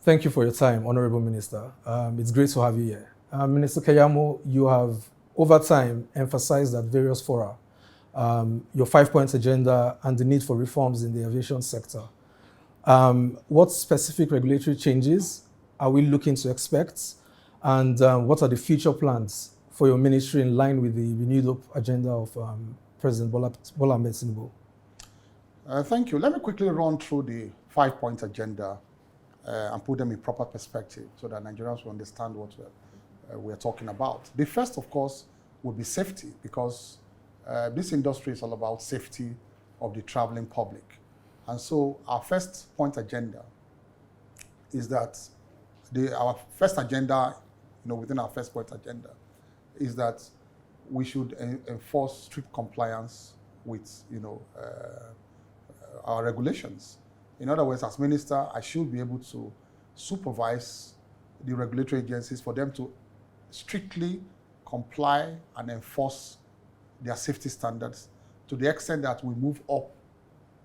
Thank you for your time, Honorable Minister. It's great to have you here. Minister Keyamo, you have over time emphasized at various fora your 5-point agenda and the need for reforms in the aviation sector. What specific regulatory changes are we looking to expect? And what are the future plans for your ministry in line with the renewed up agenda of President Bola Ahmed Tinubu? Thank you. Let me quickly run through the 5-point agenda and put them in proper perspective so that Nigerians will understand what we're talking about. The first, of course, would be safety, because this industry is all about safety of the traveling public. And so our first point agenda is that our first agenda, within our first point agenda, is that we should enforce strict compliance with, our regulations. In other words, as minister, I should be able to supervise the regulatory agencies for them to strictly comply and enforce their safety standards to the extent that we move up,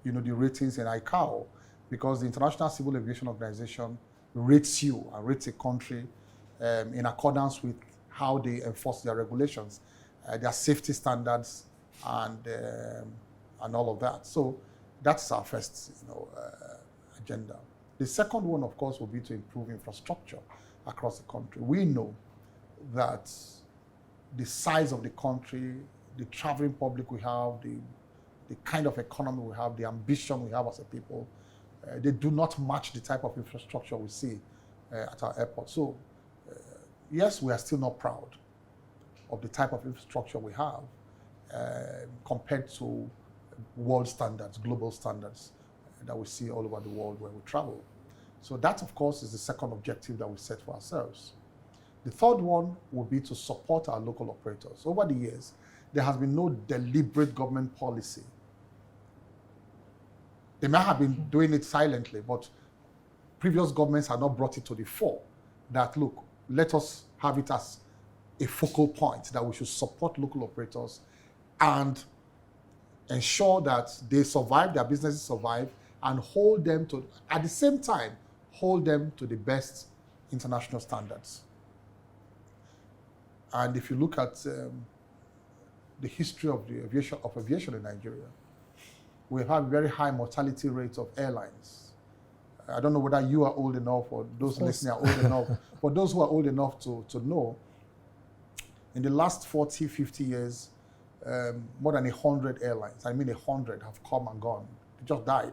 the ratings in ICAO, because the International Civil Aviation Organization rates you and rates a country in accordance with how they enforce their regulations, their safety standards, and all of that. So that's our first, agenda. The second one, of course, will be to improve infrastructure across the country. We know that the size of the country, the traveling public we have, the kind of economy we have, the ambition we have as a people, they do not match the type of infrastructure we see at our airport. So, yes, we are still not proud of the type of infrastructure we have compared to world standards, global standards that we see all over the world where we travel. So that, of course, is the second objective that we set for ourselves. The third one would be to support our local operators. Over the years, there has been no deliberate government policy. They may have been doing it silently, but previous governments have not brought it to the fore that, look, let us have it as a focal point that we should support local operators and ensure that they survive, their businesses survive, and hold them to, at the same time, hold them to the best international standards. And if you look at the history of the aviation in Nigeria, we have very high mortality rates of airlines. I don't know whether you are old enough or those listening are old enough, but those who are old enough to know, in the last 40, 50 years, more than 100 airlines, 100 have come and gone. They just died.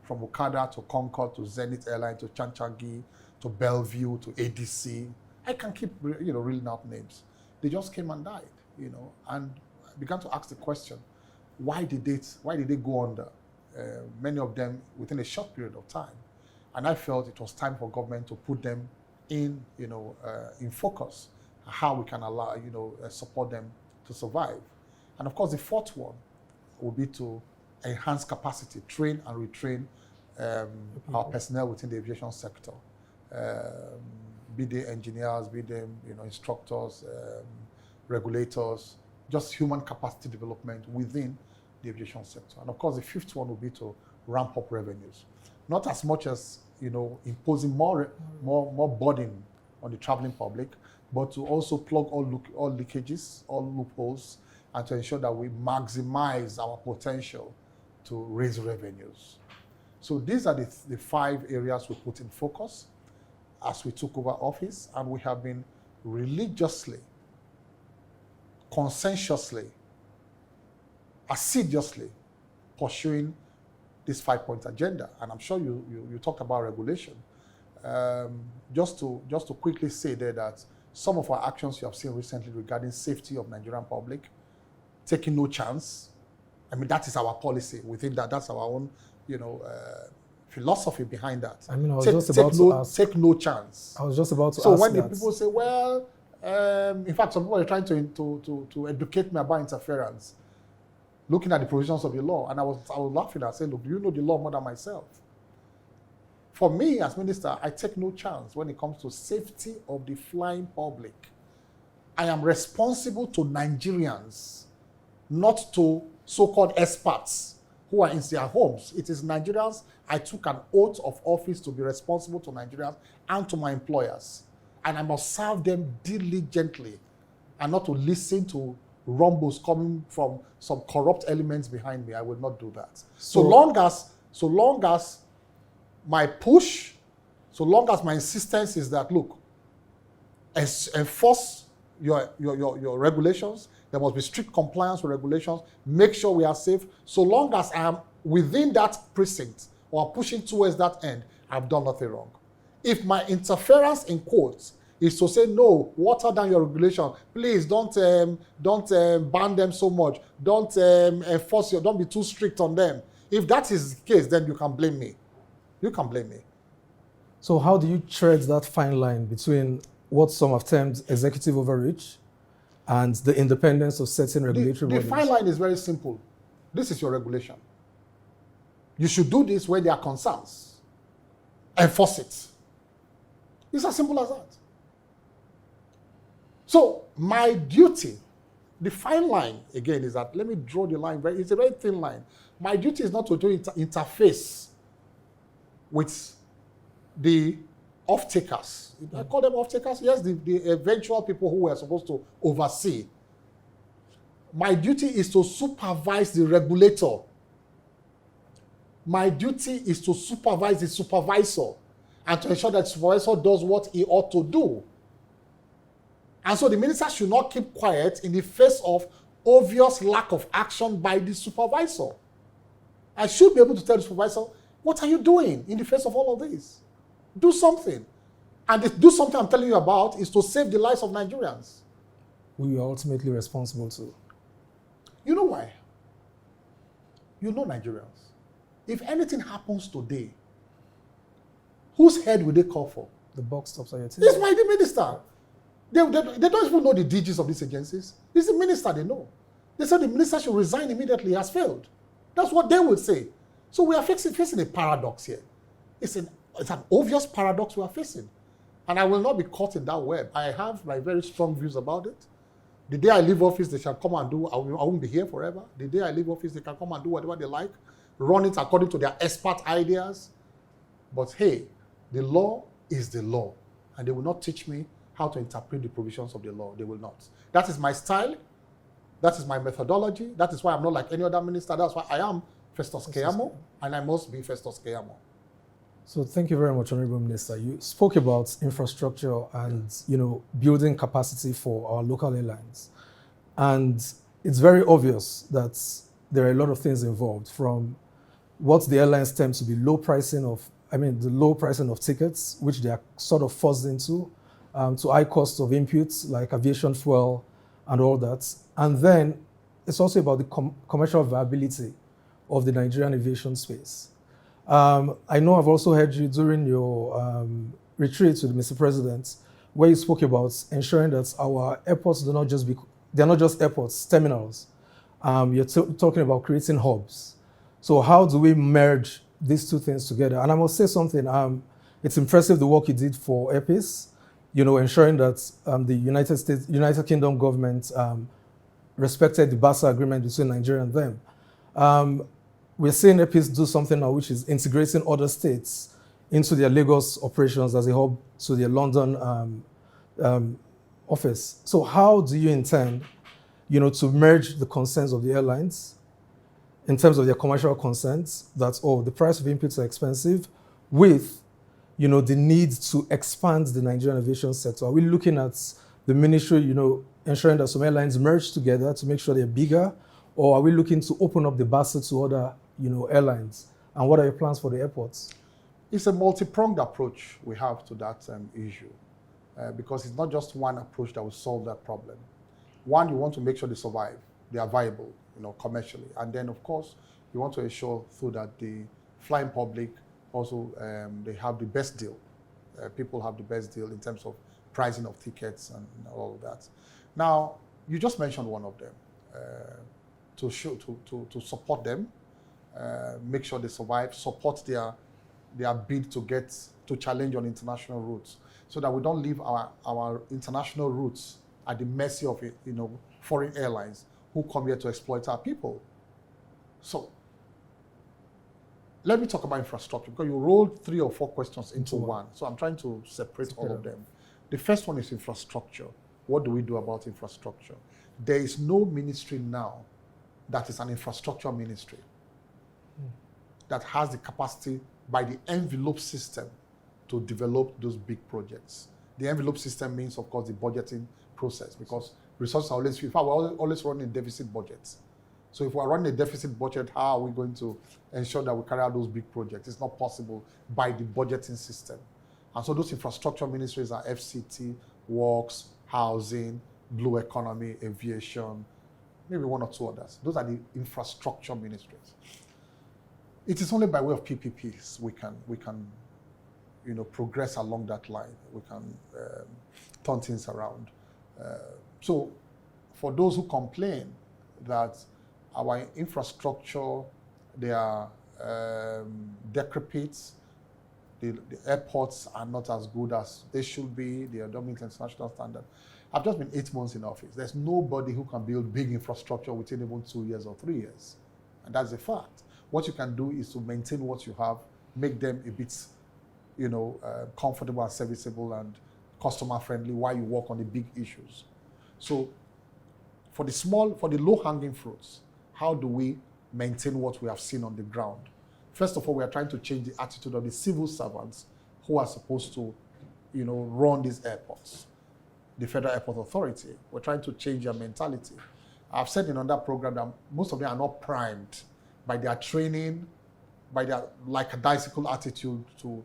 From Okada to Concorde to Zenith Airline to Chanchagi to Bellevue to ADC. I can keep reeling out names. They just came and died, and I began to ask the question, why did they go under? Many of them within a short period of time. And I felt it was time for government to put them in focus, how we can allow, support them to survive. And of course, the fourth one will be to enhance capacity, train and retrain our personnel within the aviation sector. Be they engineers, be them instructors, regulators, just human capacity development within the aviation sector. And of course, the fifth one will be to ramp up revenues. Not as much as imposing more burden on the traveling public, but to also plug all leakages, all loopholes, and to ensure that we maximize our potential to raise revenues. So these are the 5 areas we put in focus as we took over office, and we have been religiously, conscientiously, assiduously pursuing this 5-point agenda. And I'm sure you talked about regulation. Just to quickly say there that some of our actions you have seen recently regarding safety of Nigerian public, taking no chance. That is our policy within that. That's our own, philosophy behind that. I was just about to ask. Take no chance. I was just about to ask. So when the people say, well, in fact, some people are trying to educate me about interference, looking at the provisions of the law, and I was laughing. I said, look, do you know the law more than myself? For me, as minister, I take no chance when it comes to safety of the flying public. I am responsible to Nigerians, not to so-called experts who are in their homes. It is Nigerians. I took an oath of office to be responsible to Nigerians and to my employers. And I must serve them diligently and not to listen to rumbles coming from some corrupt elements behind me. I will not do that. So long as my push, so long as my insistence is that, look, enforce your regulations. There must be strict compliance with regulations. Make sure we are safe. So long as I am within that precinct or pushing towards that end, I've done nothing wrong. If my interference, in quotes, is to say, no, water down your regulation. Please don't ban them so much. Don't don't be too strict on them. If that is the case, then you can blame me. You can blame me. So how do you tread that fine line between what some have termed executive overreach and the independence of certain regulatory bodies? The fine line is very simple. This is your regulation. You should do this where there are concerns. Enforce it. It's as simple as that. So my duty, the fine line, again, is that, let me draw the line, it's a very thin line. My duty is not to interface with the off-takers. I call them off-takers? Yes, the eventual people who were supposed to oversee. My duty is to supervise the regulator. My duty is to supervise the supervisor and to ensure that the supervisor does what he ought to do. And so the minister should not keep quiet in the face of obvious lack of action by the supervisor. I should be able to tell the supervisor, what are you doing in the face of all of this? Do something. And the do something I'm telling you about is to save the lives of Nigerians. Who you are ultimately responsible to. You know why? You know Nigerians. If anything happens today, whose head will they call for? The buck stops at your table. It's my minister. They don't even know the DGs of these agencies. It's the minister they know. They said the minister should resign immediately. He has failed. That's what they would say. So we are facing a paradox here. It's an obvious paradox we are facing. And I will not be caught in that web. I have my very strong views about it. The day I leave office, they shall come and do, I won't be here forever. The day I leave office, they can come and do whatever they like, run it according to their expert ideas. But hey, the law is the law. And they will not teach me how to interpret the provisions of the law. They will not. That is my style. That is my methodology. That is why I'm not like any other minister. That's why I am Festus Keyamo, and I must be Festus Keyamo. So thank you very much, Honorable Minister. You spoke about infrastructure and building capacity for our local airlines. And it's very obvious that there are a lot of things involved, from what the airlines term to be the low pricing of tickets, which they are sort of forced into, to high costs of inputs like aviation fuel and all that. And then it's also about the commercial viability of the Nigerian aviation space. I know I've also heard you during your retreat with Mr. President, where you spoke about ensuring that our airports they're not just airports, terminals. You're talking about creating hubs. So how do we merge these two things together? And I must say something, it's impressive the work you did for Airpeace, ensuring that the United Kingdom government respected the BASA agreement between Nigeria and them. We're seeing Airpeace do something now, which is integrating other states into their Lagos operations as a hub to their London office. So how do you intend, to merge the concerns of the airlines in terms of their commercial concerns that, the price of inputs are expensive, with, the need to expand the Nigerian aviation sector? Are we looking at the ministry, ensuring that some airlines merge together to make sure they're bigger? Or are we looking to open up the BASA to other, airlines? And what are your plans for the airports? It's a multi-pronged approach we have to that issue, because it's not just one approach that will solve that problem. One, you want to make sure they survive, they are viable, commercially. And then, of course, you want to ensure through that the flying public also, they have the best deal. People have the best deal in terms of pricing of tickets and all of that. Now, you just mentioned one of them. To support them, make sure they survive, support their bid to challenge on international routes, so that we don't leave our international routes at the mercy of foreign airlines who come here to exploit our people. So let me talk about infrastructure, because you rolled 3 or 4 questions into one. So I'm trying to separate all of them. The first one is infrastructure. What do we do about infrastructure? There is no ministry now that is an infrastructure ministry that has the capacity by the envelope system to develop those big projects. The envelope system means, of course, the budgeting process, because resources are always few. In fact, we're always running deficit budgets. So if we're running a deficit budget, how are we going to ensure that we carry out those big projects? It's not possible by the budgeting system. And so those infrastructure ministries are FCT, Works, Housing, Blue Economy, Aviation, maybe 1 or 2 others. Those are the infrastructure ministries. It is only by way of PPPs we can progress along that line. We can turn things around. So for those who complain that our infrastructure, they are decrepit, the airports are not as good as they should be, they don't meet international standard. I've just been 8 months in office. There's nobody who can build big infrastructure within even 2 years or 3 years. And that's a fact. What you can do is to maintain what you have, make them a bit, comfortable and serviceable and customer friendly while you work on the big issues. So for the low-hanging fruits, how do we maintain what we have seen on the ground? First of all, we are trying to change the attitude of the civil servants who are supposed to, run these airports. The Federal Airport Authority. We're trying to change their mentality. I've said in another program that most of them are not primed by their training, by their lackadaisical attitude to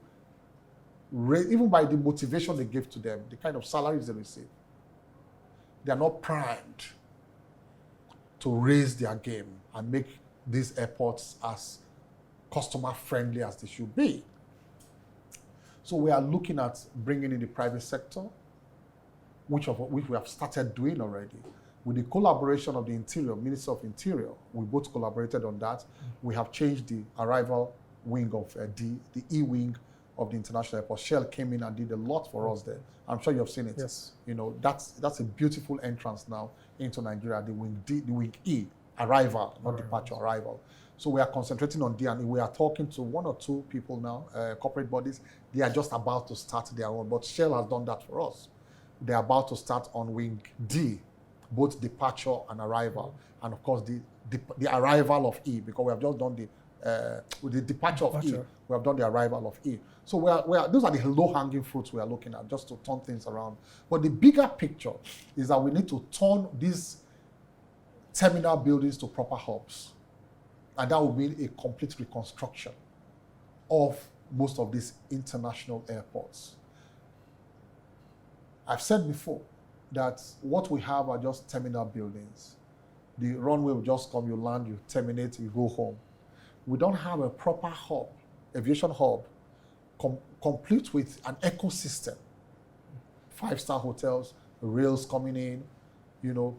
even by the motivation they give to them, the kind of salaries they receive. They are not primed to raise their game and make these airports as customer friendly as they should be. So we are looking at bringing in the private sector, which we have started doing already. With the collaboration of the Interior, Minister of Interior, we both collaborated on that. We have changed the arrival wing of the E-wing of the international airport. Shell came in and did a lot for us there. I'm sure you have seen it. Yes. That's a beautiful entrance now into Nigeria, the wing D, the wing E, arrival, not departure, arrival. So we are concentrating on D, and we are talking to 1 or 2 people now, corporate bodies. They are just about to start their own, but Shell has done that for us. They're about to start on wing D, both departure and arrival, and of course the arrival of E, because we have just done with the departure of E, we have done the arrival of E. So those are the low-hanging fruits we are looking at, just to turn things around. But the bigger picture is that we need to turn these terminal buildings to proper hubs, and that will mean a complete reconstruction of most of these international airports. I've said before that what we have are just terminal buildings. The runway will just come, you land, you terminate, you go home. We don't have a proper hub, aviation hub, complete with an ecosystem. 5-star hotels, rails coming in,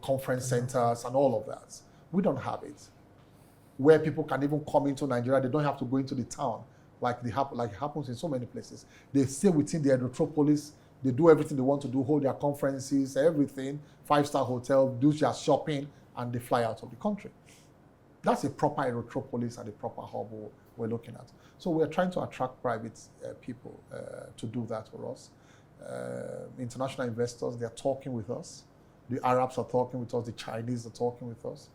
conference centers and all of that. We don't have it. Where people can even come into Nigeria, they don't have to go into the town like it happens in so many places. They stay within the Aerotropolis. They do everything they want to do, hold their conferences, everything, 5-star hotel, do their shopping, and they fly out of the country. That's a proper Aerotropolis and a proper hub we're looking at. So we're trying to attract private people to do that for us. International investors, they're talking with us. The Arabs are talking with us. The Chinese are talking with us.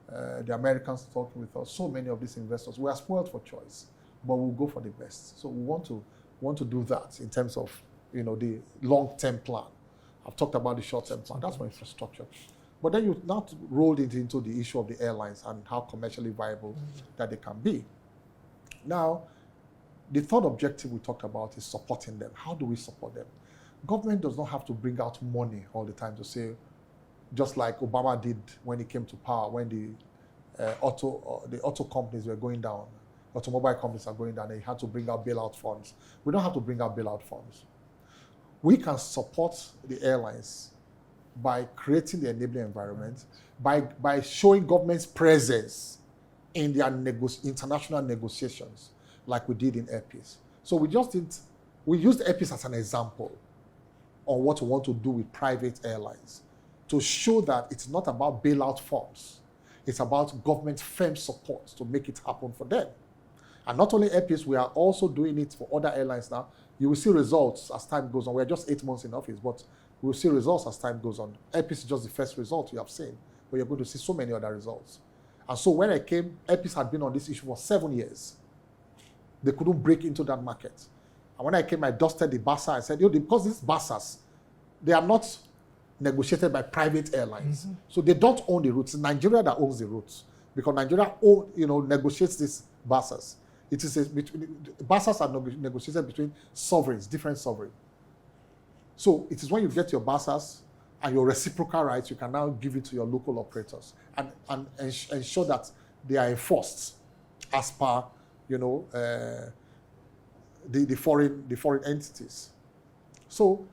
The Americans are talking with us. So many of these investors. We are spoiled for choice, but we'll go for the best. So we want to do that in terms of the long-term plan. I've talked about the short-term plan. That's for infrastructure. But then you now rolled it into the issue of the airlines and how commercially viable that they can be. Now, the third objective we talked about is supporting them. How do we support them? Government does not have to bring out money all the time to say, just like Obama did when he came to power, when the auto companies were going down, automobile companies are going down, and he had to bring out bailout funds. We don't have to bring out bailout funds. We can support the airlines by creating the enabling environment, by showing government's presence in their international negotiations, like we did in Airpeace. So we used Airpeace as an example on what we want to do with private airlines, to show that it's not about bailout funds. It's about government firm support to make it happen for them. And not only Airpeace, we are also doing it for other airlines now. You will see results as time goes on. We're just 8 months in office, but we'll see results as time goes on. Airpeace is just the first result you have seen, but you're going to see so many other results. And so when I came, Airpeace had been on this issue for 7 years. They couldn't break into that market. And when I came, I dusted the BASA. I said, because these BASAs, they are not negotiated by private airlines. So they don't own the routes. It's Nigeria that owns the routes, because Nigeria negotiates these BASAs. BASAs are negotiated between sovereigns, different sovereigns. So it is when you get your BASAs and your reciprocal rights, you can now give it to your local operators and ensure that they are enforced as per, the foreign entities. So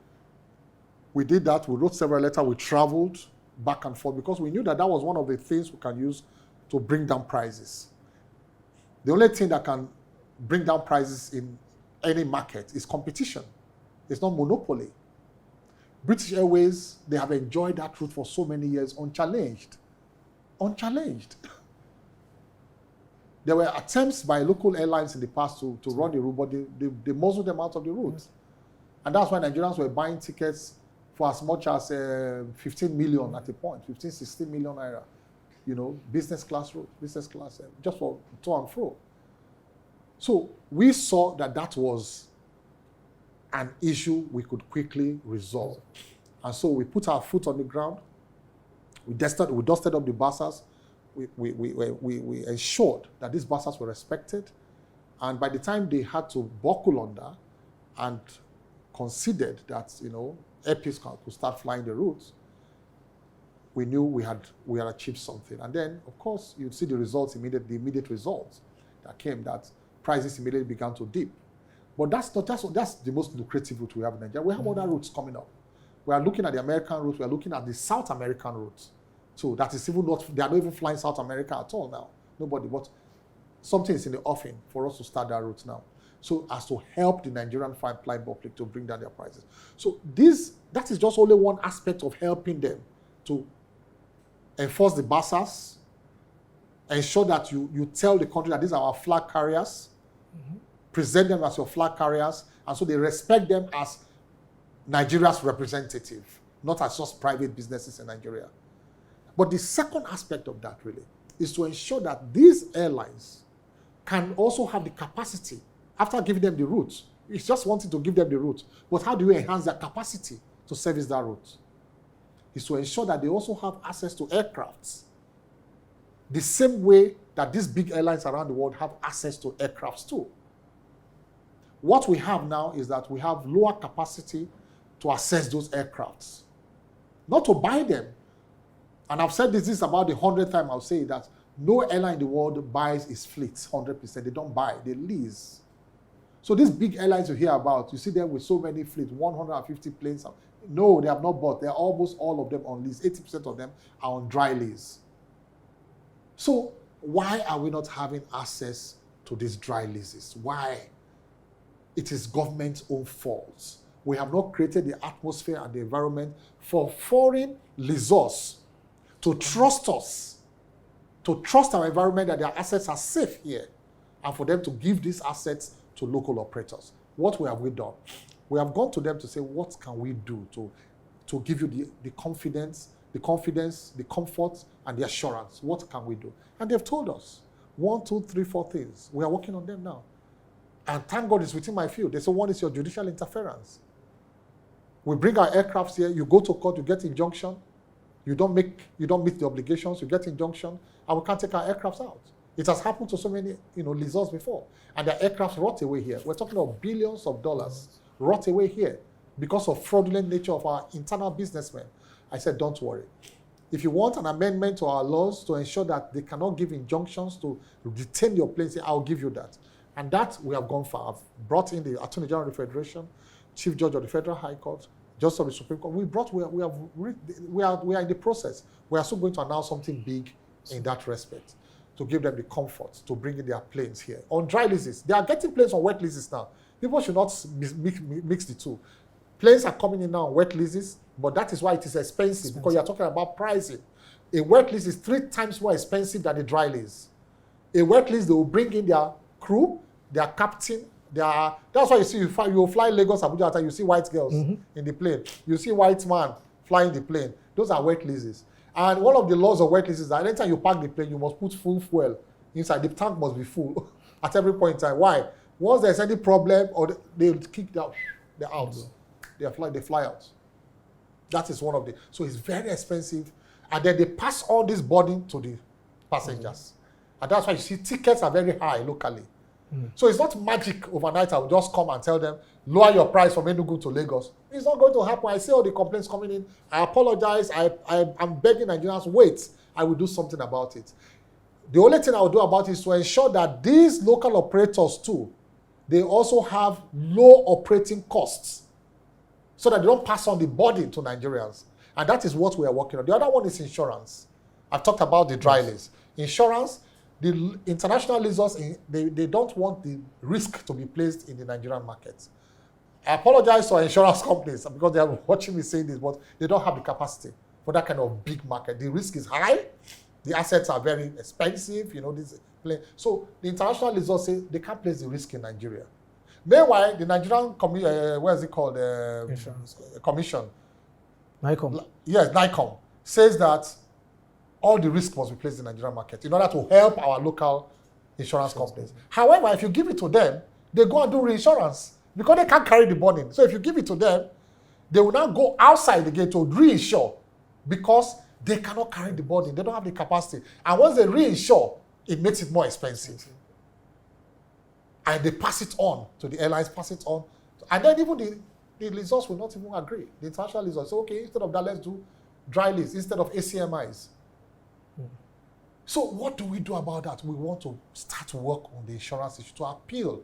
we did that. We wrote several letters. We traveled back and forth because we knew that was one of the things we can use to bring down prices. The only thing that can bring down prices in any market is competition. It's not monopoly. British Airways, they have enjoyed that route for so many years unchallenged. Unchallenged. There were attempts by local airlines in the past to run the route, but they muzzled them out of the route. And that's why Nigerians were buying tickets for as much as 15 million at a point, 15, 16 million naira. Business class route, just for to and fro. So we saw that was an issue we could quickly resolve. And so we put our foot on the ground. We dusted up the BASAs. We ensured that these BASAs were respected. And by the time they had to buckle under and considered that, Airpeace could start flying the routes, we knew we had achieved something. And then, of course, you'd see the results, the immediate results that came, that prices immediately began to dip. But that's the most lucrative route we have in Nigeria. We have other routes coming up. We are looking at the American route. We are looking at the South American route. So that is even not, they are not even flying South America at all now. Nobody, but something is in the offing for us to start that route now. So as to help the Nigerian flying public to bring down their prices. So that is just only one aspect of helping them to enforce the BASAs, ensure that you tell the country that these are our flag carriers, present them as your flag carriers, and so they respect them as Nigeria's representative, not as just private businesses in Nigeria. But the second aspect of that really is to ensure that these airlines can also have the capacity, after giving them the route, it's just wanting to give them the route, but how do you enhance their capacity to service that route? Is to ensure that they also have access to aircrafts, the same way that these big airlines around the world have access to aircrafts too. What we have now is that we have lower capacity to access those aircrafts, not to buy them. And I've said this is about the 100th time I'll say that no airline in the world buys its fleets 100%. They don't buy, they lease. So these big airlines you hear about, you see them with so many fleets, 150 planes. No, they have not bought. They're almost all of them on lease. 80% of them are on dry lease. So why are we not having access to these dry leases? Why? It is government's own fault. We have not created the atmosphere and the environment for foreign lessors to trust us, to trust our environment that their assets are safe here, and for them to give these assets to local operators. What have we done? We have gone to them to say, what can we do to give you the confidence, the comfort, and the assurance? What can we do? And they've told us 1, 2, 3, 4 things. We are working on them now. And thank God it's within my field. They say, one is your judicial interference. We bring our aircrafts here, you go to court, you get injunction, you don't meet the obligations, you get injunction, and we can't take our aircrafts out. It has happened to so many, lessors before. And their aircrafts rot away here. We're talking of billions of dollars rot away here because of fraudulent nature of our internal businessmen. I said, don't worry. If you want an amendment to our laws to ensure that they cannot give injunctions to detain your planes, I'll give you that. And that we have gone far. I've brought in the Attorney General of the Federation, Chief Judge of the Federal High Court, Justice of the Supreme Court. We are in the process. We are still going to announce something big in that respect to give them the comfort to bring in their planes here. On dry leases, they are getting planes on wet leases now. People should not mix the two. Planes are coming in now on wet leases, but that is why it is expensive, because you're talking about pricing. A wet lease is 3 times more expensive than a dry lease. A wet lease, they will bring in their crew, their captain, that's why you see you fly Lagos, Abuja, and you see white girls in the plane. You see white man flying the plane. Those are wet leases. And one of the laws of wet leases is that anytime you park the plane, you must put full fuel inside. The tank must be full at every point in time. Why? Once there's any problem, or they'll kick down, they're out. They fly out. That is one of the. So it's very expensive, and then they pass all this burden to the passengers, and that's why you see tickets are very high locally. So it's not magic overnight. I will just come and tell them lower your price from Enugu to Lagos. It's not going to happen. I see all the complaints coming in. I apologize. I'm begging Nigerians, wait. I will do something about it. The only thing I will do about it is to ensure that these local operators too, they also have low operating costs, so that they don't pass on the burden to Nigerians. And that is what we are working on. The other one is insurance. I've talked about the dry lease. Insurance, the international leasers, they don't want the risk to be placed in the Nigerian market. I apologize to our insurance companies because they are watching me saying this, but they don't have the capacity for that kind of big market. The risk is high. The assets are very expensive. So the international leasers say they can't place the risk in Nigeria. Meanwhile, the Nigerian commission, NICOM. Yes, NICOM says that all the risk must be placed in the Nigerian market in order to help our local insurance companies. However, if you give it to them, they go and do reinsurance because they can't carry the burden. So if you give it to them, they will now go outside the gate to reinsure because they cannot carry the burden. They don't have the capacity. And once they reinsure, it makes it more expensive. And they pass it on to the airlines, pass it on. And then even the leasers will not even agree. The international leasers say, okay, instead of that, let's do dry lease instead of ACMIs. So what do we do about that? We want to start to work on the insurance issue to appeal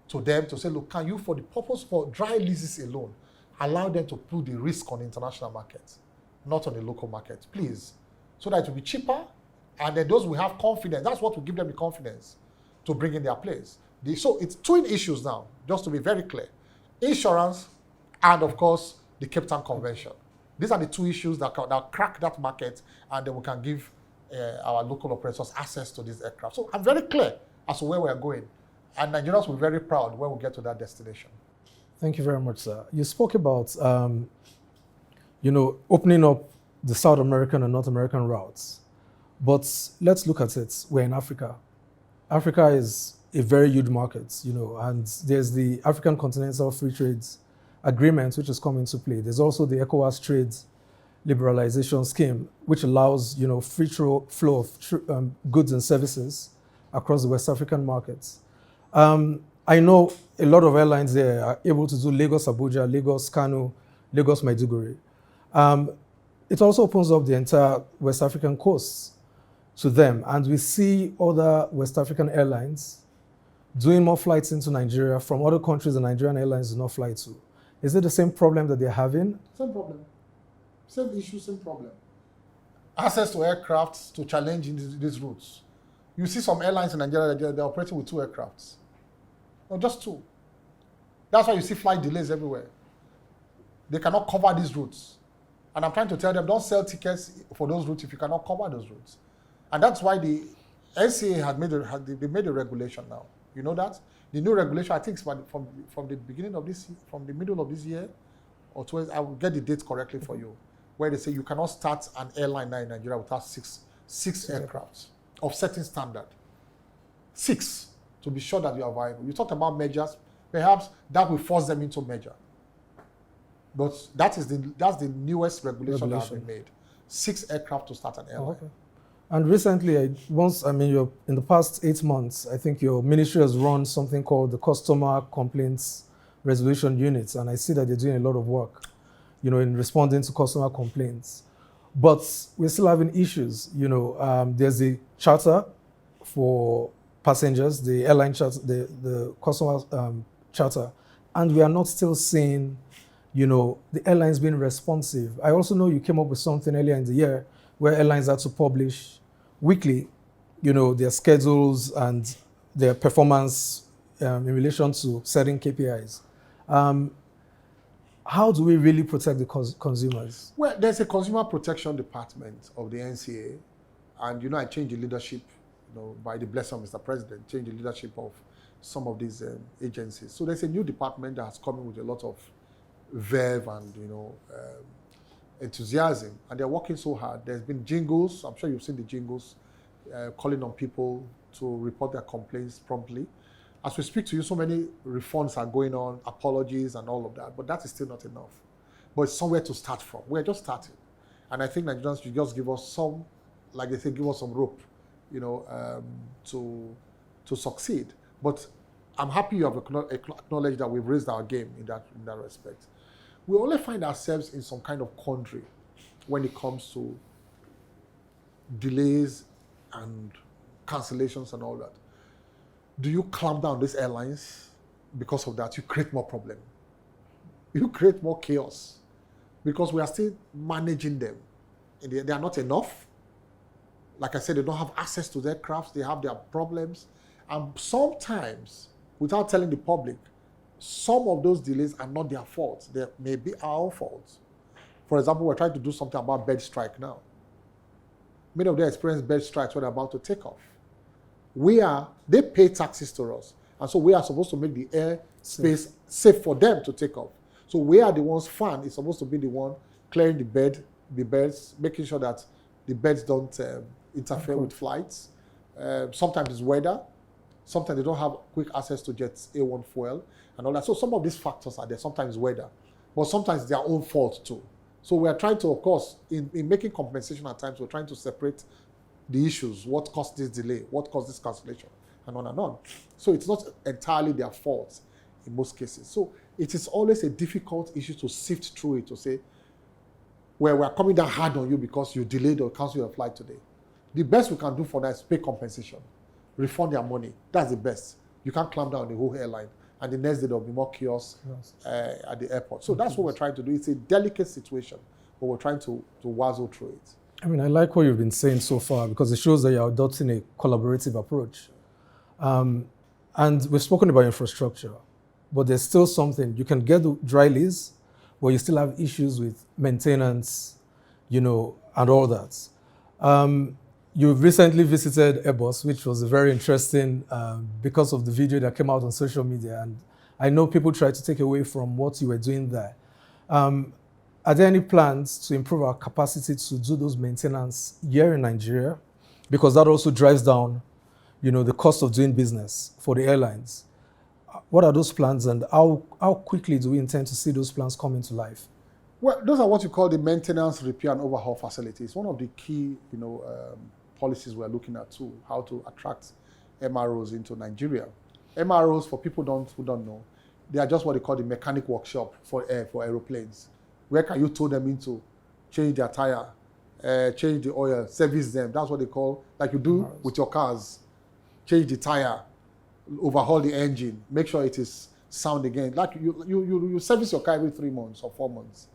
to them to say, look, can you, for the purpose for dry leases alone, allow them to put the risk on the international market, not on the local market, please, so that it will be cheaper, and then those will have confidence. That's what will give them the confidence to bring in their place. So it's twin issues now, just to be very clear. Insurance and, of course, the Cape Town Convention. These are the two issues that crack that market, and then we can give our local operators access to these aircraft. So I'm very clear as to where we are going, and Nigerians will be very proud when we get to that destination. Thank you very much, sir. You spoke about, opening up the South American and North American routes, but let's look at it. We're in Africa. Africa is a very huge market, and there's the African Continental Free Trade Agreement, which is coming into play. There's also the ECOWAS Trade Liberalization Scheme, which allows, free flow of goods and services across the West African markets. I know a lot of airlines there are able to do Lagos Abuja, Lagos Kano, Lagos Maiduguri. It also opens up the entire West African coast to them, and we see other West African airlines doing more flights into Nigeria from other countries the Nigerian airlines do not fly to. Is it the same problem that they're having? Same problem. Same issue, same problem. Access to aircraft to challenge in these routes. You see some airlines in Nigeria, they're operating with 2 aircrafts. No, just 2. That's why you see flight delays everywhere. They cannot cover these routes. And I'm trying to tell them, don't sell tickets for those routes if you cannot cover those routes. And that's why the NCA they made a regulation now. You know that? The new regulation, I think, is from the beginning of this, from the middle of this year, or towards, I will get the date correctly for you, where they say you cannot start an airline now in Nigeria without six aircraft of certain standard. 6, to be sure that you are viable. You talked about mergers. Perhaps that will force them into merger. But that's the newest regulation that has been made. 6 aircraft to start an airline. Oh, okay. And recently, in the past 8 months, I think your ministry has run something called the Customer Complaints Resolution Unit, and I see that you're doing a lot of work, in responding to customer complaints. But we're still having issues. There's the charter for passengers, the airline charter, the customer charter, and we are not still seeing, the airlines being responsive. I also know you came up with something earlier in the year where airlines had to publish weekly, their schedules and their performance in relation to certain KPIs. How do we really protect the consumers? Well, there's a consumer protection department of the NCA, and I changed the leadership by the blessing of Mr. President, change the leadership of some of these agencies. So there's a new department that has come in with a lot of verve and enthusiasm, and they're working so hard. There's been jingles. I'm sure you've seen the jingles calling on people to report their complaints promptly. As we speak to you, so many reforms are going on, apologies and all of that, but that is still not enough. But it's somewhere to start from. We're just starting. And I think Nigerians should just give us some, like they say, give us some rope, to succeed. But I'm happy you have acknowledged that we've raised our game in that respect. We only find ourselves in some kind of quandary when it comes to delays and cancellations and all that. Do you clamp down these airlines? Because of that, you create more problem. You create more chaos because we are still managing them. They are not enough. Like I said, they don't have access to their crafts. They have their problems. And sometimes, without telling the public, some of those delays are not their fault. They may be our fault. For example, we're trying to do something about bird strike now. Many of them experience bird strikes when they're about to take off. They pay taxes to us. And so we are supposed to make the air space safe for them to take off. So we are the ones, fan is supposed to be the one clearing the birds, making sure that the birds don't interfere with flights. Sometimes it's weather. Sometimes they don't have quick access to jet A1 fuel and all that. So some of these factors are there. Sometimes weather, but sometimes it's their own fault too. So we are trying to, of course, in making compensation at times, we're trying to separate the issues. What caused this delay? What caused this cancellation? And on and on. So it's not entirely their fault in most cases. So it is always a difficult issue to sift through it, to say, well, we're coming down hard on you because you delayed or canceled your flight today. The best we can do for that is pay compensation, refund their money. That's the best. You can't clamp down on the whole airline. And the next day, there'll be more chaos at the airport. So that's what we're trying to do. It's a delicate situation, but we're trying to wazzle through it. I mean, I like what you've been saying so far because it shows that you're adopting a collaborative approach. And we've spoken about infrastructure, but there's still something. You can get the dry lease, but you still have issues with maintenance, and all that. You've recently visited Airbus, which was very interesting because of the video that came out on social media. And I know people tried to take away from what you were doing there. Are there any plans to improve our capacity to do those maintenance here in Nigeria? Because that also drives down, the cost of doing business for the airlines. What are those plans, and how quickly do we intend to see those plans come into life? Well, those are what you call the maintenance, repair, and overhaul facilities. One of the key, policies we're looking at too, how to attract MROs into Nigeria. MROs, for people who don't know, they are just what they call the mechanic workshop for aeroplanes. Where can you tow them into, change their tire, change the oil, service them. That's what they call, like you do with your cars. Change the tire, overhaul the engine, make sure it is sound again. Like you service your car every 3 months or 4 months.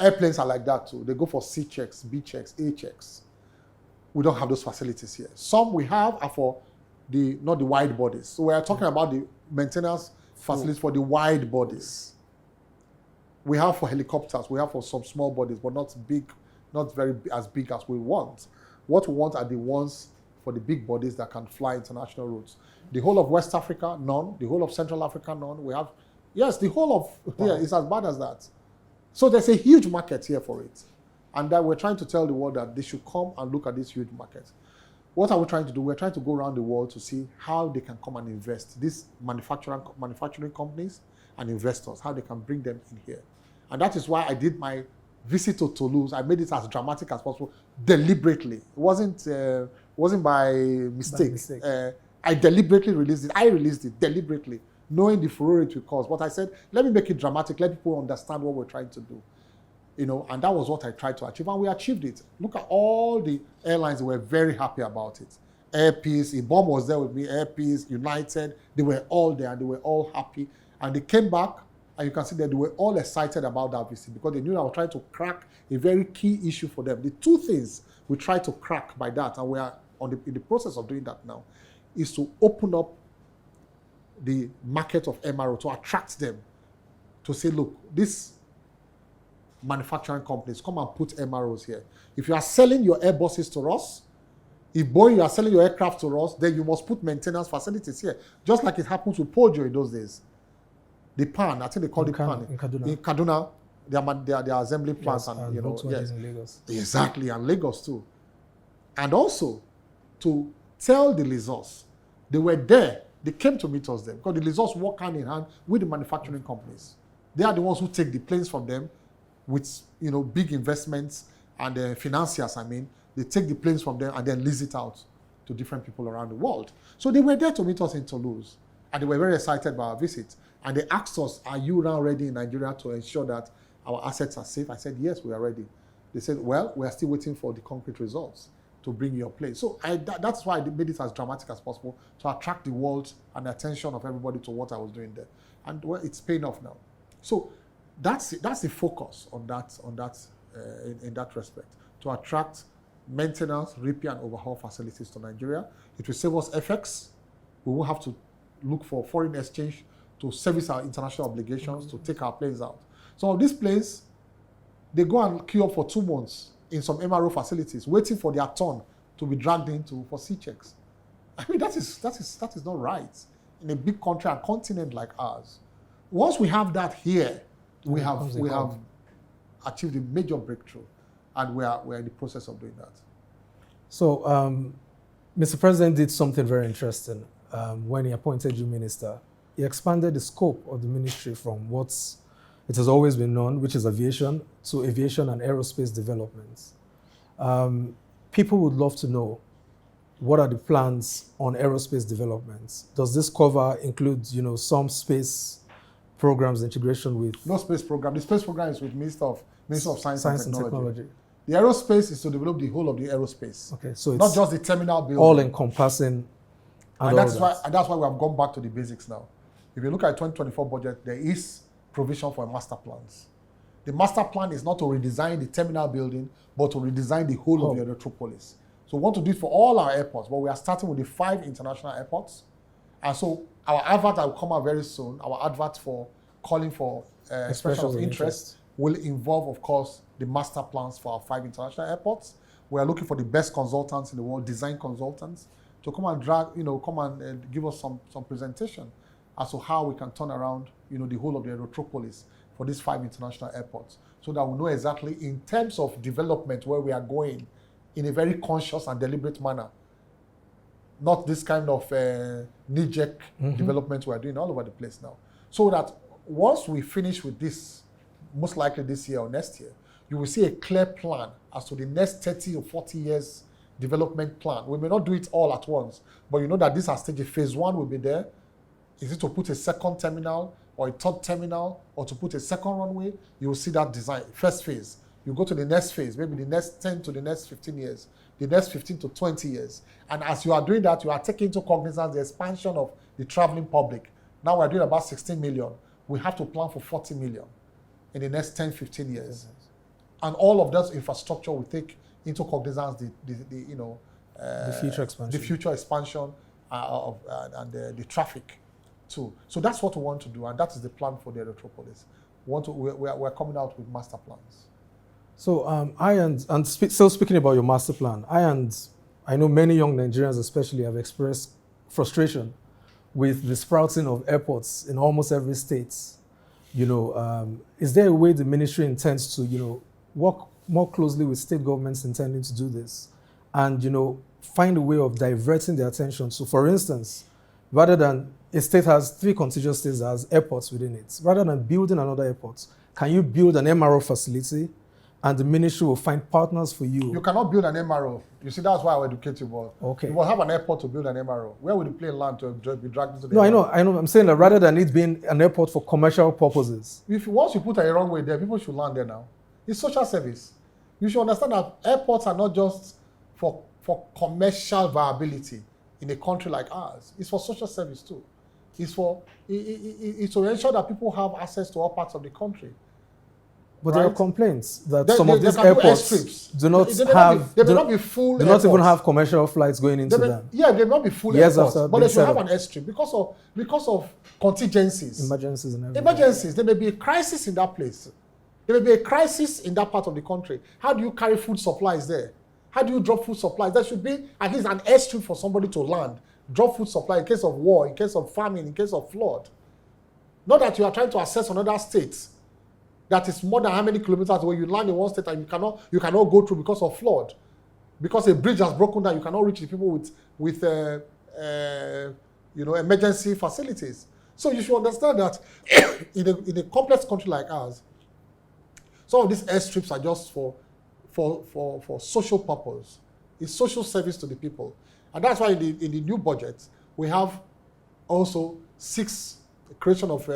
Airplanes are like that too. They go for C checks, B checks, A checks. We don't have those facilities here. Some we have are for not the wide bodies. So we are talking about the maintenance facilities for the wide bodies. We have for helicopters, we have for some small bodies, but not big, not very as big as we want. What we want are the ones for the big bodies that can fly international routes. The whole of West Africa, none. The whole of Central Africa, none. We have, the whole of here is as bad as that. So there's a huge market here for it. And that we're trying to tell the world that they should come and look at this huge market. What are we trying to do? We're trying to go around the world to see how they can come and invest. These manufacturing companies and investors, how they can bring them in here. And that is why I did my visit to Toulouse. I made it as dramatic as possible, deliberately. It wasn't by mistake. I deliberately released it. I released it deliberately, knowing the furore it will cause. But I said, let me make it dramatic. Let people understand what we're trying to do. And that was what I tried to achieve, and we achieved it. Look at all the airlines were very happy about it. Air Peace, Ibom was there with me, Air Peace, United, they were all there, and they were all happy. And they came back, and you can see that they were all excited about that visit because they knew I was trying to crack a very key issue for them. The two things we tried to crack by that, and we are in the process of doing that now, is to open up the market of MRO, to attract them, to say, look, this manufacturing companies, come and put MROs here. If you are selling your Airbuses to us, If Boeing, you are selling your aircraft to us, then you must put maintenance facilities here. Just like it happened to Pojo in those days. The PAN, I think they call it PAN. In Kaduna. In Kaduna, their assembly plants, Yes, and you know, yes. in Lagos. Exactly, and Lagos too. And also, to tell the lessors, they were there, they came to meet us there, because the lessors work hand in hand with the manufacturing companies. They are the ones who take the planes from them with, you know, big investments, and financiers, I mean, they take the planes from them and then lease it out to different people around the world. So they were there to meet us in Toulouse, and they were very excited by our visit. And they asked us, are you now ready in Nigeria to ensure that our assets are safe? I said, yes, we are ready. They said, well, we are still waiting for the concrete results to bring your plane. So that's why I made it as dramatic as possible, to attract the world and the attention of everybody to what I was doing there. And well, it's paying off now. So that's the focus on that in that respect, to attract maintenance, repair, and overhaul facilities to Nigeria. It will save us FX. We won't have to look for foreign exchange to service our international obligations, to take our planes out. Some of these planes, they go and queue up for 2 months in some MRO facilities, waiting for their turn to be dragged into for C checks. I mean, that is not right in a big country and continent like ours. Once we have that here, we have achieved a major breakthrough, and we're in the process of doing that. So, Mr. President did something very interesting when he appointed you minister. He expanded the scope of the ministry from what it has always been known, which is aviation, to aviation and aerospace development. People would love to know, what are the plans on aerospace development? Does this include, you know, some space programs integration with? No space program. The space program is with Minister of Science and Technology. The aerospace is to develop the whole of the aerospace. Okay, so it's not just the terminal building. All encompassing. And that's why we have gone back to the basics now. If you look at 2024 budget, there is provision for master plans. The master plan is not to redesign the terminal building, but to redesign the whole of the Aerotropolis. So we want to do it for all our airports, but we are starting with the 5 international airports. And so our advert that will come out very soon, our advert for calling for expressions of interest will involve, of course, the master plans for our 5 international airports. We are looking for the best consultants in the world, design consultants, to come and give us some presentation as to how we can turn around, you know, the whole of the Aerotropolis for these 5 international airports, so that we know exactly in terms of development where we are going in a very conscious and deliberate manner. Not this kind of knee-jerk development we are doing all over the place now. So that once we finish with this, most likely this year or next year, you will see a clear plan as to the next 30 or 40 years development plan. We may not do it all at once, but you know that this has stage. Phase 1 will be there. Is it to put a second terminal or a third terminal or to put a second runway? You will see that design. First phase. You go to the next phase, maybe the next 10 to the next 15 years, the next 15 to 20 years. And as you are doing that, you are taking into cognizance the expansion of the traveling public. Now we're doing about 16 million. We have to plan for 40 million in the next 10, 15 years. And all of that infrastructure will take into cognizance the future expansion and the traffic too. So that's what we want to do, and that is the plan for the Aerotropolis. We're coming out with master plans. So still speaking about your master plan, I know many young Nigerians especially have expressed frustration with the sprouting of airports in almost every state. You know, is there a way the ministry intends to, you know, work more closely with state governments intending to do this, and, you know, find a way of diverting their attention? So, for instance, rather than a state has 3 contiguous states that has airports within it, rather than building another airport, can you build an MRO facility, and the ministry will find partners for you? You cannot build an MRO. You see, that's why I educate you about. Okay. You will have an airport to build an MRO. Where will the plane land to be dragged into the No, MRO? I know. I'm saying that rather than it being an airport for commercial purposes. Once you put a runway there, people should land there now. It's social service. You should understand that airports are not just for commercial viability in a country like ours. It's for social service too. It's to ensure that people have access to all parts of the country. But there are complaints that some of these airports do not even have commercial flights going into them. Yeah, they may not be full airports, but they should have an airstrip because of contingencies. Emergencies and everything. Emergencies. There may be a crisis in that place. There may be a crisis in that part of the country. How do you carry food supplies there? How do you drop food supplies? There should be at least an airstrip for somebody to land. Drop food supply in case of war, in case of famine, in case of flood. Not that you are trying to access another state that is more than how many kilometers away. You land in one state and you cannot go through because of flood. Because a bridge has broken down, you cannot reach the people with emergency facilities. So you should understand that in a complex country like ours, some of these airstrips are just for social purpose. It's social service to the people. And that's why in the new budget, we have also creation of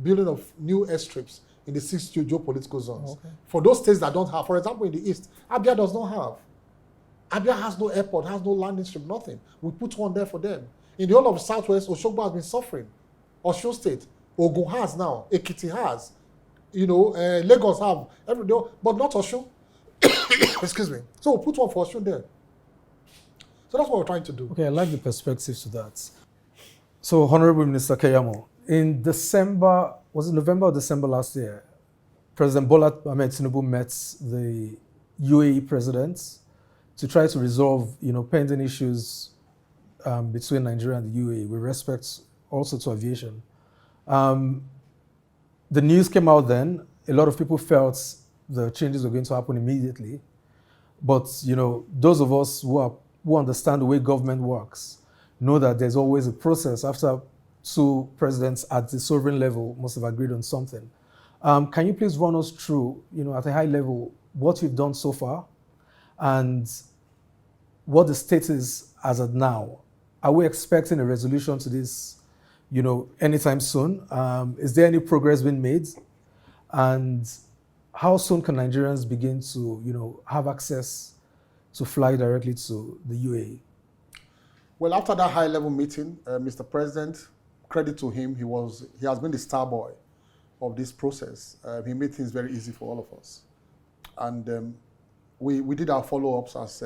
building of new airstrips in the 6 geopolitical zones. Okay. For those states that don't have, for example, in the east, Abia does not have. Abia has no airport, has no landing strip, nothing. We put one there for them. In the whole of the southwest, Osogbo has been suffering. Osun State, Ogun has now, Ekiti has, Lagos have, but not Osun. Excuse me. So we'll put one for Osun there. So that's what we're trying to do. Okay, I like the perspective to that. So, Honorable Minister Keyamo, in December, was it November or December last year, President Bola Ahmed Tinubu met the UAE president to try to resolve, pending issues between Nigeria and the UAE with respect also to aviation. The news came out then. A lot of people felt the changes were going to happen immediately. But, those of us who understand the way government works know that there's always a process after 2 presidents at the sovereign level must have agreed on something. Can you please run us through, at a high level, what you've done so far and what the state is as of now? Are we expecting a resolution to this, anytime soon? Is there any progress being made? And how soon can Nigerians begin to, have access to fly directly to the UAE? Well, after that high-level meeting, Mr. President, credit to him, he has been the star boy of this process. He made things very easy for all of us. And we did our follow-ups as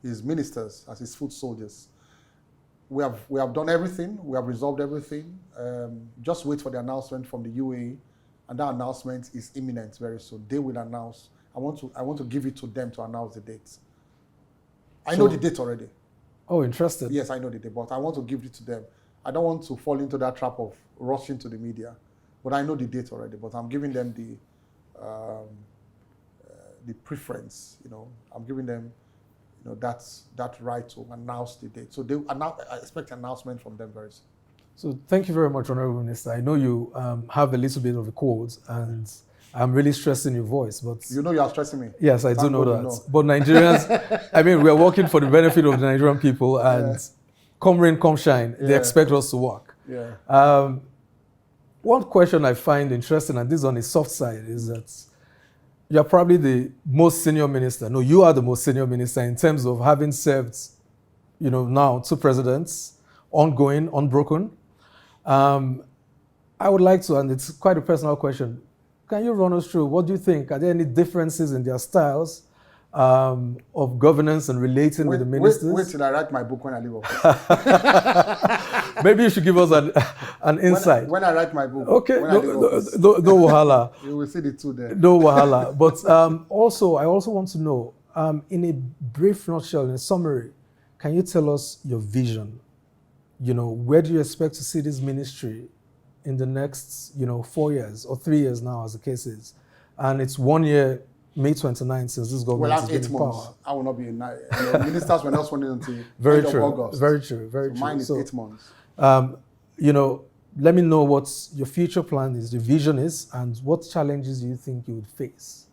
his ministers, as his foot soldiers. We have done everything. We have resolved everything. Just wait for the announcement from the UAE, and that announcement is imminent very soon. They will announce. I want to give it to them to announce the date. I know the date already. Oh, interested. Yes, I know the date, but I want to give it to them. I don't want to fall into that trap of rushing to the media, but I know the date already. But I'm giving them the preference. I'm giving them, that right to announce the date. So I expect an announcement from them very soon. So thank you very much, Honorable Minister. I know you have a little bit of a cold, and I'm really stressing your voice, but... You are stressing me. Yes, I do know that. But Nigerians, we are working for the benefit of the Nigerian people, and come rain, come shine, they expect us to work. Yeah. One question I find interesting, and this on the soft side, is that you're probably the most senior minister. No, you are the most senior minister in terms of having served, now 2 presidents, ongoing, unbroken. I would like to, and it's quite a personal question, can you run us through, what do you think? Are there any differences in their styles of governance and relating with the ministers? Wait till I write my book when I leave office. Maybe you should give us an insight. When I write my book. Okay, no wahala. You will see the 2 there. No wahala. But I also want to know, in a brief nutshell, in a summary, can you tell us your vision? Where do you expect to see this ministry in the next, 4 years or 3 years now, as the case is? And it's 1 year, May 29th, since this government has been in power. I will not be in. Ministers were not sworn in until very end true. of August. Very true. Very true. Mine is 8 months. Let me know what your future plan is, the vision is, and what challenges do you think you would face,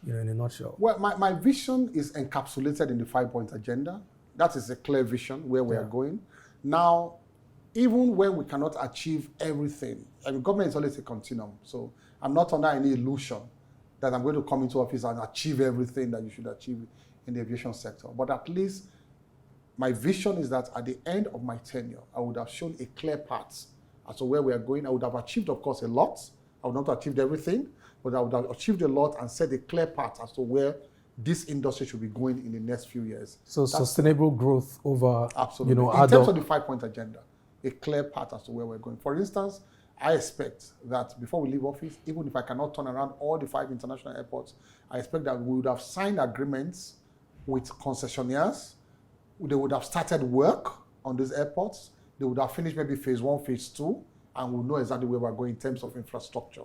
in a nutshell? Well, my vision is encapsulated in the 5-point agenda. That is a clear vision where we are going. Now, even when we cannot achieve everything, government is always a continuum. So I'm not under any illusion that I'm going to come into office and achieve everything that you should achieve in the aviation sector. But at least my vision is that at the end of my tenure, I would have shown a clear path as to where we are going. I would have achieved, of course, a lot. I would not have achieved everything, but I would have achieved a lot and set a clear path as to where this industry should be going in the next few years. So that's sustainable growth over, absolutely. In terms of the 5-point agenda, a clear path as to where we're going. For instance, I expect that before we leave office, even if I cannot turn around all the 5 international airports, I expect that we would have signed agreements with concessionaires. They would have started work on these airports. They would have finished maybe phase 1, phase 2, and we'll know exactly where we're going in terms of infrastructure.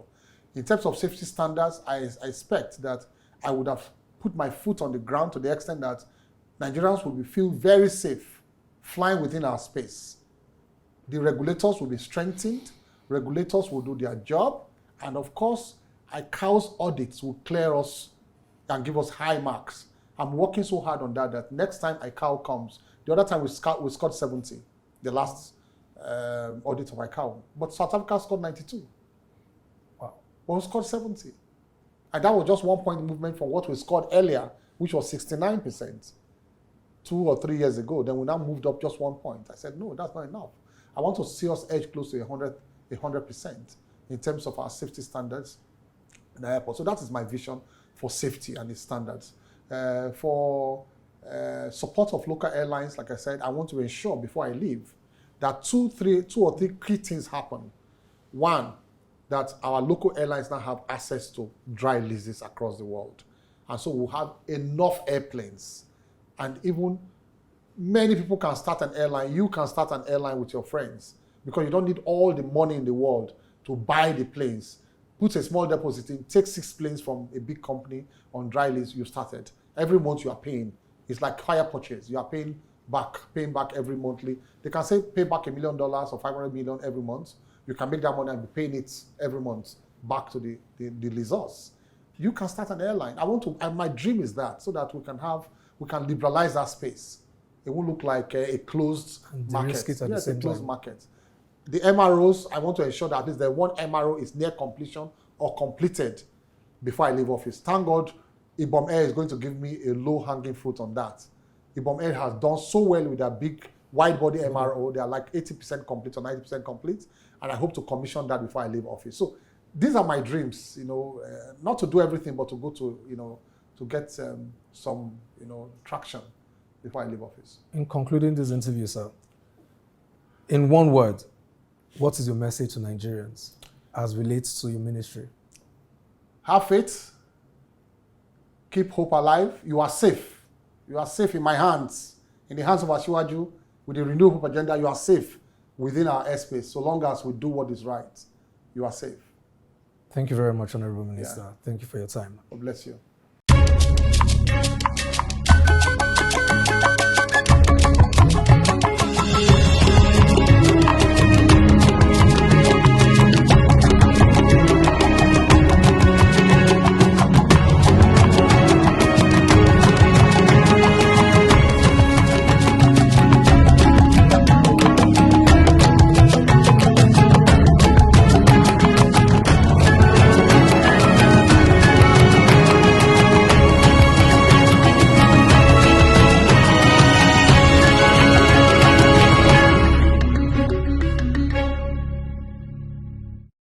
In terms of safety standards, I expect that I would have put my foot on the ground to the extent that Nigerians will feel very safe flying within our space. The regulators will be strengthened, regulators will do their job, and of course, ICAO's audits will clear us and give us high marks. I'm working so hard on that next time ICAO comes, the other time we scored 70, the last audit of ICAO, but South Africa scored 92. Wow. But we scored 70. And that was just 1 point movement from what we scored earlier, which was 69%, 2 or 3 years ago. Then we now moved up just 1 point. I said, no, that's not enough. I want to see us edge close to 100% in terms of our safety standards in the airport. So that is my vision for safety and its standards. For support of local airlines, like I said, I want to ensure before I leave that two or three key things happen. One, that our local airlines now have access to dry leases across the world. And so we'll have enough airplanes. And even many people can start an airline. You can start an airline with your friends because you don't need all the money in the world to buy the planes. Put a small deposit in, take 6 planes from a big company on dry lease, you started. Every month you are paying. It's like hire purchase. You are paying back every monthly. They can say pay back $1 million or 500 million every month. You can make that money and be paying it every month back to the lessors. You can start an airline. And my dream is that, so that we can liberalize that space. It won't look like a closed market. Yes, a closed market. The MROs, I want to ensure that at least the one MRO is near completion or completed before I leave office. Thank God, Ibom Air is going to give me a low-hanging fruit on that. Ibom Air has done so well with their big wide-body MRO. They are like 80% complete or 90% complete, and I hope to commission that before I leave office. So these are my dreams, not to do everything, but to go to, to get some, traction before I leave office. In concluding this interview, sir, in one word, what is your message to Nigerians as relates to your ministry? Have faith. Keep hope alive. You are safe. You are safe in my hands, in the hands of Asiwaju. With the Renewed Hope agenda, you are safe within our airspace. So long as we do what is right, you are safe. Thank you very much, Honorable Minister. Yeah. Thank you for your time. God bless you.